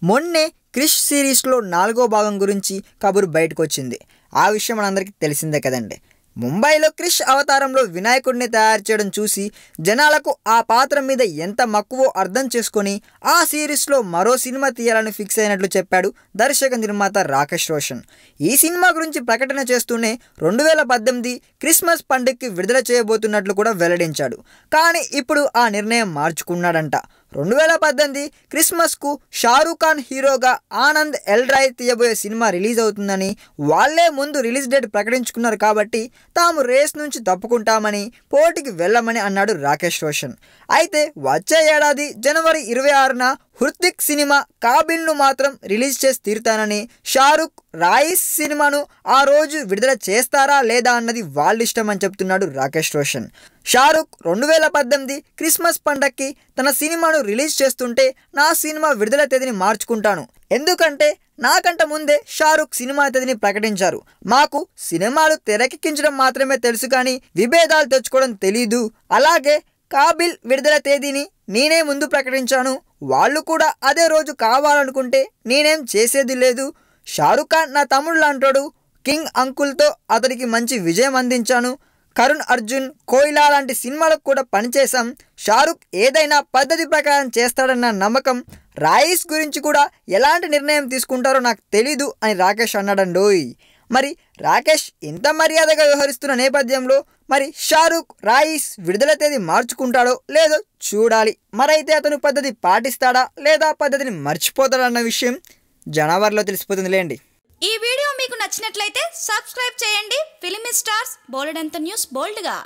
మొన్నే క్రిష్ సిరీస్లో 4వ భాగం గురించి కబురు బయటకు వచ్చింది. ఆ విషయం మనందరికీ తెలిసిందే కదండి. ముంబైలో క్రిష్ అవతారంలో వినాయకుడిని తయారు చేయడం చూసి జనాలకు ఆ పాత్ర మీద ఎంత మక్కువో అర్థం చేసుకొని ఆ సిరీస్లో మరో సినిమా తీయాలని ఫిక్స్ అయినట్లు చెప్పాడు దర్శక నిర్మాత రాకేష్ రోషన్. ఈ సినిమా గురించి ప్రకటన చేస్తూనే 2018 క్రిస్మస్ పండుగకి విడుదల చేయబోతున్నట్లు కూడా వెల్లడించాడు. కానీ ఇప్పుడు ఆ నిర్ణయం మార్చుకున్నాడంట. 2018 క్రిస్మస్కు షారూక్ ఖాన్ హీరోగా ఆనంద్ ఎల్ రాయ్ తీయబోయే సినిమా రిలీజ్ అవుతుందని వాళ్లే ముందు రిలీజ్ డేట్ ప్రకటించుకున్నారు కాబట్టి తాము రేస్ నుంచి తప్పుకుంటామని, పోటీకి వెళ్ళమని అన్నాడు రాకేష్ రోషన్. అయితే వచ్చే ఏడాది జనవరి 26న హృతిక్ సినిమా కాబిల్ను మాత్రం రిలీజ్ చేసి తీరుతానని, షారూక్ రాయిస్ సినిమాను ఆ రోజు విడుదల చేస్తారా లేదా అన్నది వాళ్ళిష్టం అని చెప్తున్నాడు రాకేష్ రోషన్. షారూక్ 2018 క్రిస్మస్ పండక్కి తన సినిమాను రిలీజ్ చేస్తుంటే నా సినిమా విడుదల తేదీని మార్చుకుంటాను, ఎందుకంటే నాకంట ముందే షారూక్ సినిమా తేదీని ప్రకటించారు. మాకు సినిమాలు తెరకెక్కించడం మాత్రమే తెలుసు కానీ విభేదాలు తెచ్చుకోవడం తెలీదు. అలాగే కాబిల్ విడుదల తేదీని నేనే ముందు ప్రకటించాను, వాళ్ళు కూడా అదే రోజు కావాలనుకుంటే నేనేం చేసేది లేదు. షారూక్ ఖాన్ నా తమ్ముడు లాంటోడు, కింగ్ అంకుల్తో అతనికి మంచి విజయం అందించాను. కరుణ్ అర్జున్, కోయిలా లాంటి సినిమాలకు కూడా పనిచేశాం. షారూక్ ఏదైనా పద్ధతి ప్రకారం చేస్తాడన్న నమ్మకం. రాయిస్ గురించి కూడా ఎలాంటి నిర్ణయం తీసుకుంటారో నాకు తెలీదు అని రాకేష్ అన్నాడండోయ్. మరి రాకేష్ ఇంత మర్యాదగా వ్యవహరిస్తున్న నేపథ్యంలో మరి షారూక్ రాయిస్ విడుదల తేదీ మార్చుకుంటాడో లేదో చూడాలి. మరైతే అతను పద్ధతి పాటిస్తాడా లేదా పద్ధతిని మర్చిపోతాడా అన్న విషయం జనవరిలో తెలిసిపోతుందిలేండి. ఈ వీడియో మీకు నచ్చినట్లయితే సబ్స్క్రైబ్ చేయండి. ఫిలిమి స్టార్స్ బోలెడంత న్యూస్ బోల్డ్గా.